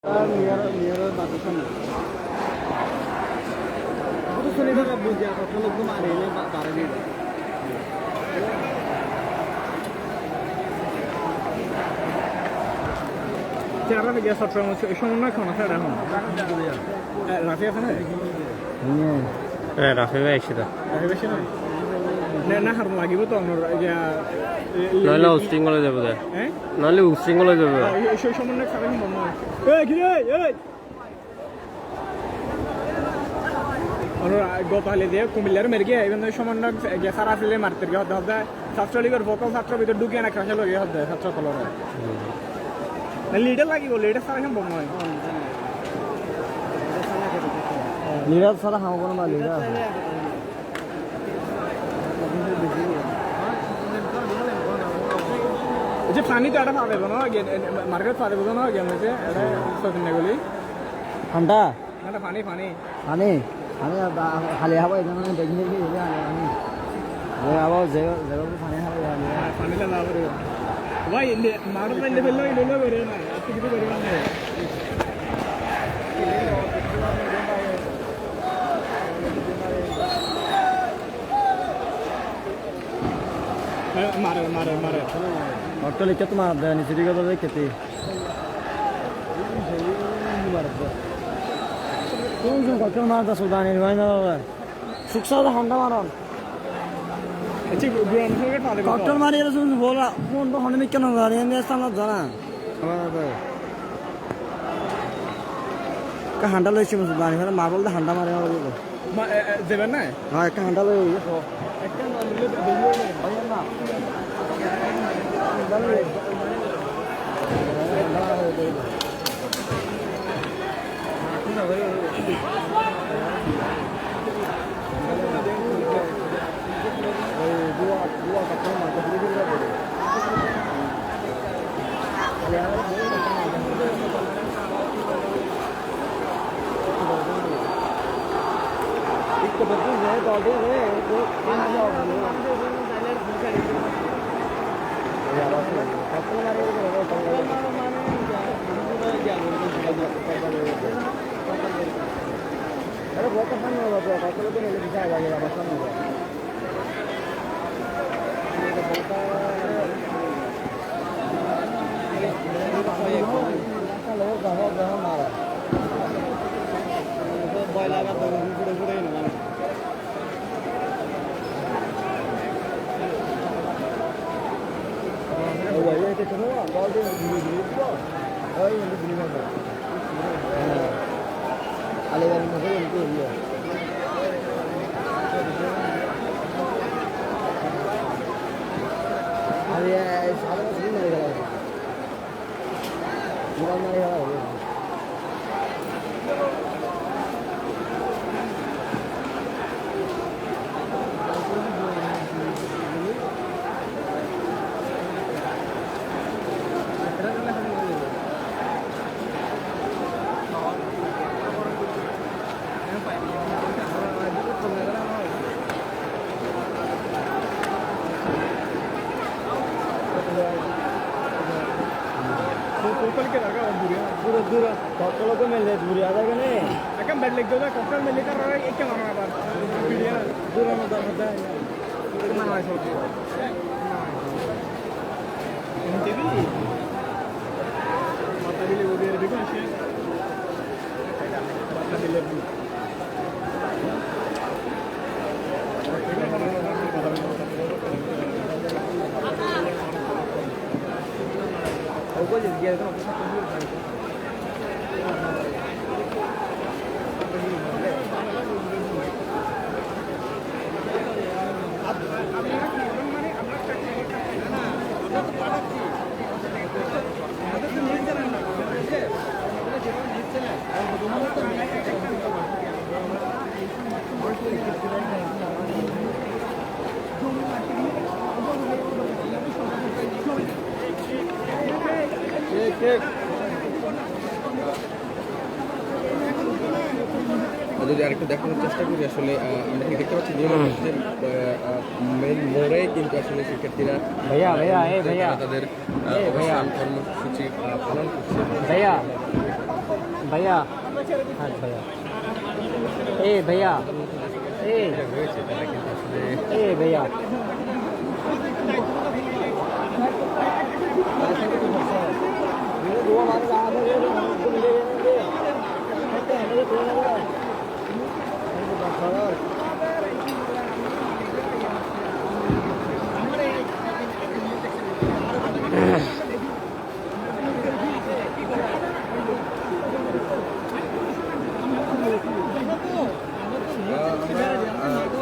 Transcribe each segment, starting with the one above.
Near বাসের সামনে শুধু শুনে থাকা বুঝি আর কত লোক মারে এনে বাড়া দিয়ে দেয় চেহারা থেকে সবসময় সমন্বয় খাওয়া স্যার এখন রাফি আছে না রাফি ভাই একসাথে রাফি বেশি নয় না হার লাগিব তো আমার নইলে উশৃঙ্খলা যাবে হ্যাঁ নইলে উশৃঙ্খলা যাবে সেই সমন্বয় খাবে মনে হয় গতকালে দিয়ে কুমিল্লার মেরগে even সমন্বয় সারা ফেলে মারতে গিয়ে হতে হতে ছাত্রলীগের ভোকাল ছাত্র ভিতরে ঢুকিয়ে না ক্রাশে লগে হতে ছাত্র কলরে লিডার লাগিব লিডার সারা সম্ভব নয় লিডার ছাড়া হাম কোনো না লিডার যে পানি তো এটা পাবে না মার্কেট পাবে না গেমে এটা সদিন গলি ঠান্ডা না পানি পানি পানি পানি খালি হবো এখানে দেখি দেখি পানি আবার জায়গা পানি খাবে পানি লাভ করে ভাই মারো পাইলে ফেললো ইলো করে না আজকে কিছু করবে না मारे मारे मारे অট্টালিকা কে তোমার দেয় নিচে দিকে তো খেতে কোন কত মার দা সুদানি হয় না সুখসা হন্ডা মারন আচ্ছা গ্রাউন্ড ফ্লোরে পালে কট্টর মারি এর শুন বলা কোন তো হন্ডা মিক কেন গাড়ি এনে স্থান জানা কা হান্ডা লইছি সুদানি মানে মার্বল দা হান্ডা মারে বলে দেবেন না হ্যাঁ একটা হান্ডা লই একটা নিলে ভিডিও হয় না কত মেলে দূরে আদা কেন এখন ব্যাড লেগ দাও ককটেল মেলে কার একে মারা আবার ভিডিও দূরে মধ্যে মধ্যে না হয় সব এমটিভি মাথা দিলে ওদের দেখুন সে মাথা দিলে ওই যে গিয়ে একদম যদি আরেকটু দেখানোর চেষ্টা করি আসলে আমরা ঠিক দেখতে পাচ্ছি মেইন মোড়ে কিন্তু আসলে শিক্ষার্থীরা তাদের অবস্থান কর্মসূচি পালন করছে। भैया हाँ भैया ए भैया ए রয়েছে তারা কিন্তু আসলে ए भैया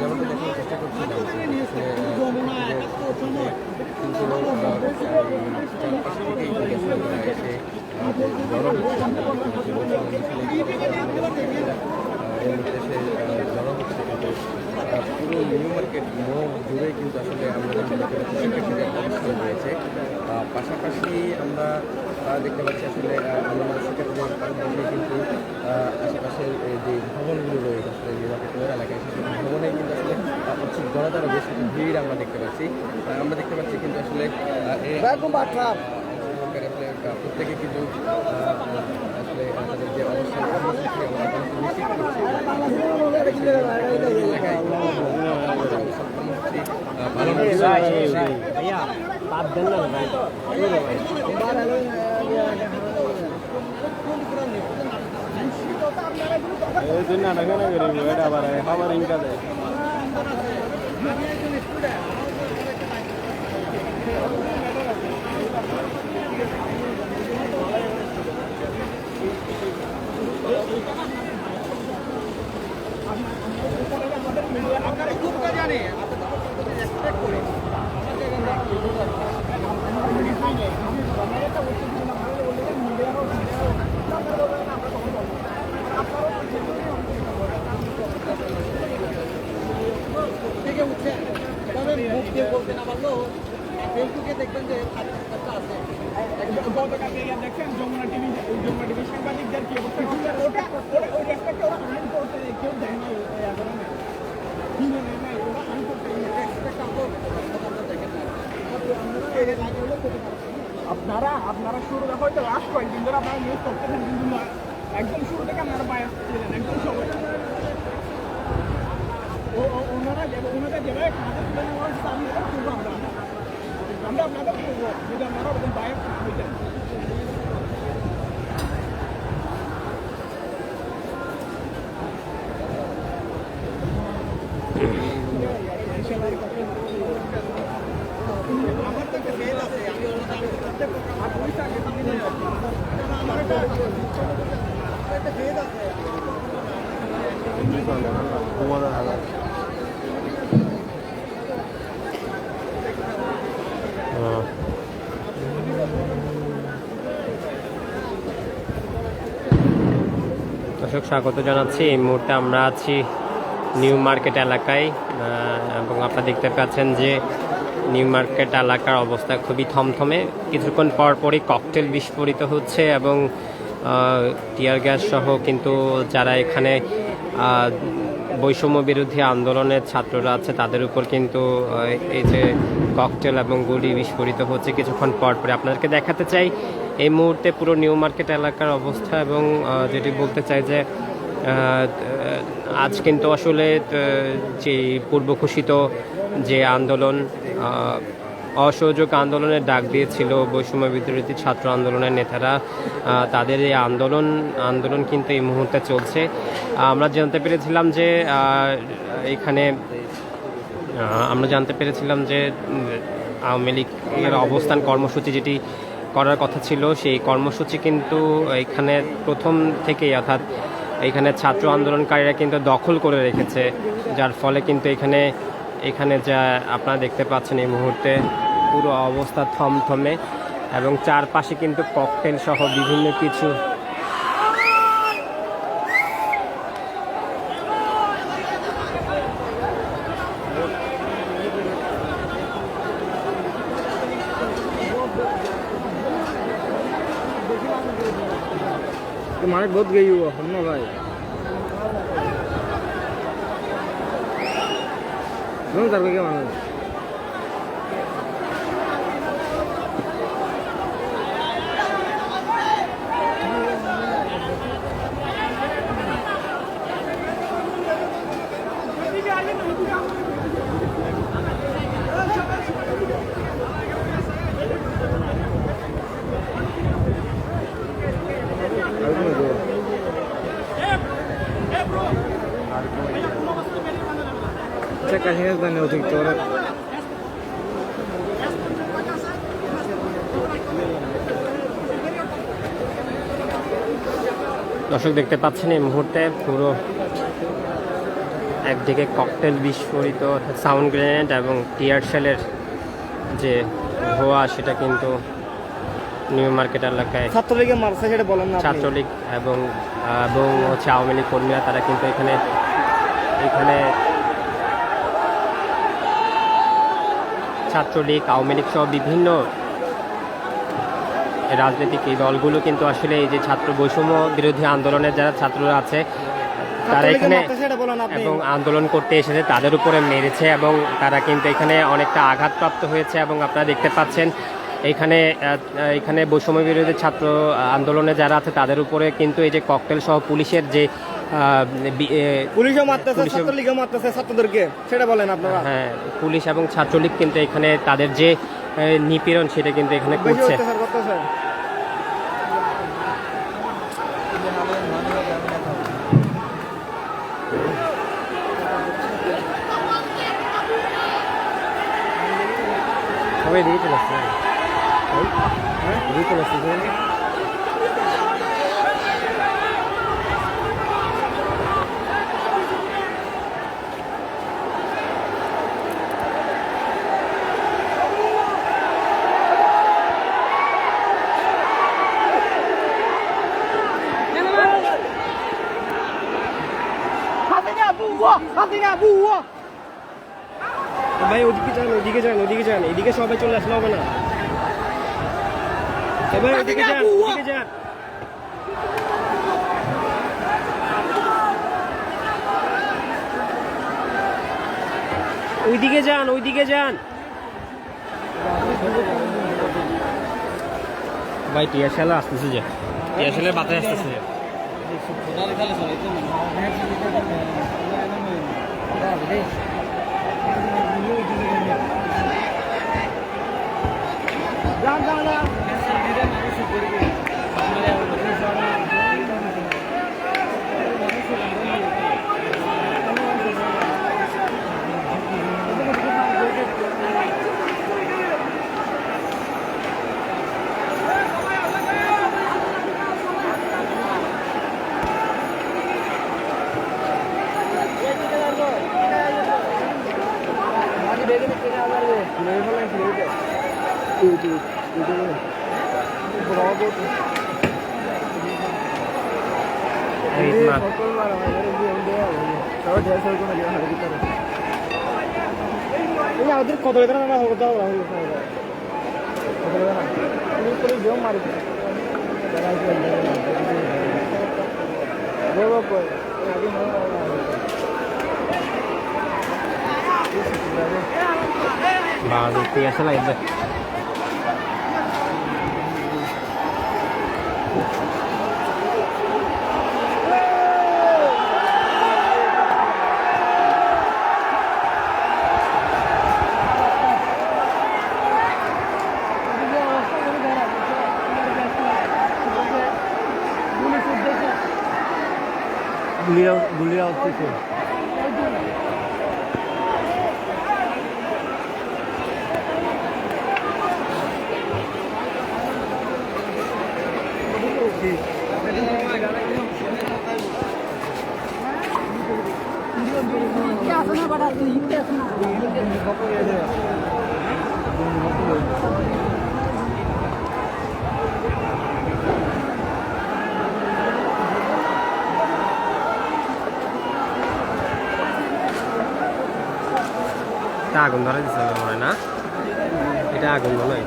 যেমনটা দেখানোর চেষ্টা করছিলাম চারপাশ থেকেই এসে জড়ো হচ্ছে এর মধ্যে সে জড়ো হচ্ছে কিন্তু পুরো নিউ মার্কেট মোড় জুড়ে কিন্তু আসলে আমরা শিক্ষার্থীদের অবস্থান রয়েছে পাশাপাশি আমরা দেখতে পাচ্ছি আসলে আমরা শিক্ষার্থীদের পাশাপাশি কিন্তু আশেপাশের যে ভবনগুলো রয়েছে আসলে নিউ মার্কেট মোড় এলাকায় সেই ভবনে কিন্তু আসলে প্রচুর জনতার বেশ কিছু ভিড় আমরা দেখতে পাচ্ছি কিন্তু আসলে আসলে প্রত্যেকে কিন্তু আসলে তাদের যে অবস্থান কর্মসূচি আমরা কিন্তু নিশ্চিত করছি এলাকায় অবস্থান কর্মসূচি পালন भैया आप देना भाई এই জন্য নাটক না করি এটা আবার খাবার ইনকা দেয় দেখেন যমুনা টিভি সাংবাদিকদের কি অবস্থা ওটা ওই রেসপেক্টে ওরা আইন করতে কেউ দেয় না আপনারা শুরুতে হয়তো লাস্ট কয়েকদিন ধরে আপনারা নিউজ করতেছেন কিন্তু একদম শুরু থেকে আপনারা বায়াস ছিলেন একদম সবাই ওনাদের যেভাবে খাতে তুলে নেওয়া হচ্ছে আমি এটা করবো আমরা আপনাদের করবো যদি আপনারা ওরকম বায়াস হইতেন আমার তো একটা ফেল আছে আমি আমার একটা ফেল আছে দর্শক স্বাগত জানাচ্ছি। এই মুহূর্তে আমরা আছি নিউ মার্কেট এলাকায় এবং আপনারা দেখতে পাচ্ছেন যে নিউ মার্কেট এলাকার অবস্থা খুবই থমথমে। কিছুক্ষণ পরপরই ককটেল বিস্ফোরিত হচ্ছে এবং টিয়ার গ্যাস সহ কিন্তু যারা এখানে বৈষম্য বিরোধী আন্দোলনের ছাত্ররা আছে তাদের উপর কিন্তু এই যে ককটেল এবং গুলি বিস্ফোরিত হচ্ছে কিছুক্ষণ পরপরই। আপনাদেরকে দেখাতে চাই এই মুহূর্তে পুরো নিউ মার্কেট এলাকার অবস্থা এবং যেটি বলতে চাই যে আজ কিন্তু আসলে যে পূর্ব ঘোষিত যে আন্দোলন অসহযোগ আন্দোলনের ডাক দিয়েছিল বৈষম্য বিরোধী ছাত্র আন্দোলনের নেতারা, তাদের এই আন্দোলন কিন্তু এই মুহূর্তে চলছে। আমরা জানতে পেরেছিলাম যে আওয়ামী লীগের অবস্থান কর্মসূচি যেটি করার কথা ছিল সেই কর্মসূচি কিন্তু এখানে প্রথম থেকেই অর্থাৎ এখানে ছাত্র আন্দোলনকারীরা কিন্তু দখল করে রেখেছে, যার ফলে কিন্তু এখানে যা আপনারা দেখতে পাচ্ছেন এই মুহূর্তে পুরো অবস্থা থমথমে এবং চারপাশে কিন্তু ককটেল সহ বিভিন্ন কিছু मार्ग बहुत गई हुआ हम ना भाई क्या मानो কাছে জানে অতিরিক্ত দর্শক দেখতে পাচ্ছেন এই মুহূর্তে পুরো একদিকে ককটেল বিস্ফোরিত সাউন্ড গ্রেনেড এবং টিয়ার শেলের যে ধোঁয়া সেটা কিন্তু নিউ মার্কেট এলাকায় ছাত্রলীগের মারছে সেটা বলেন না ছাত্রলীগ এবং এবং হচ্ছে আওয়ামী লীগ কর্মীরা তারা কিন্তু এখানে ছাত্রলীগ আওয়ামী লীগ সহ বিভিন্ন রাজনৈতিক এই দলগুলো কিন্তু আসলে এই যে ছাত্র বৈষম্য বিরোধী আন্দোলনের যারা ছাত্ররা আছে তারা এখানে এবং আন্দোলন করতে এসেছে তাদের উপরে মেরেছে এবং তারা কিন্তু এখানে অনেকটা আঘাতপ্রাপ্ত হয়েছে এবং আপনারা দেখতে পাচ্ছেন এখানে বৈষম্য বিরোধী ছাত্র আন্দোলনে যারা আছে তাদের উপরে কিন্তু এই যে ককটেল সহ পুলিশের যে পুলিশও মারতেছে ছাত্রলীগও মারতেছে ছাত্রদেরকে সেটা বলেন আপনারা। হ্যাঁ, পুলিশ এবং ছাত্রলীগ কিন্তু এখানে তাদের যে নিপীড়ন সেটা কিন্তু এখানে করছে। সবাই দিয়ে চলে আসছে দিয়ে চলে আসছে ভাই ওদিকে যান এদিকে সবাই চলে আসলে হবে না ভাই ওদিকে যান ওইদিকে যান ভাই টিয়াশালা আসতেছে যে টিয়াশালের বাতাস আসতেছে যে কত টিয়াশালা লাগবে গুলিরা উঠতেছে আগুন ধরা দিচ্ছে মনে হয় না এটা আগুন নয়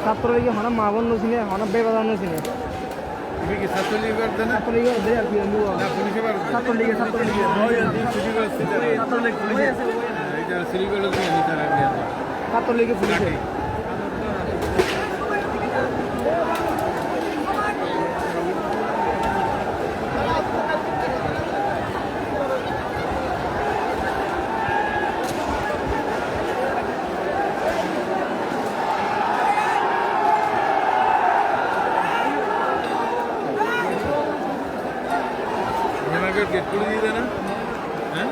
ছাত্রলীগে হনা মা বন্ধ ছিল হনা বেবাদান ছিল ছাত্রলীগে পুলিশে মার্কেট গেট করে দিয়ে দেয় না? হ্যাঁ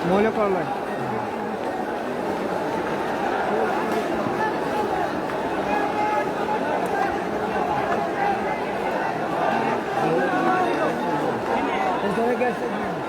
মহিলা করলাই Entonces, ¿qué haces?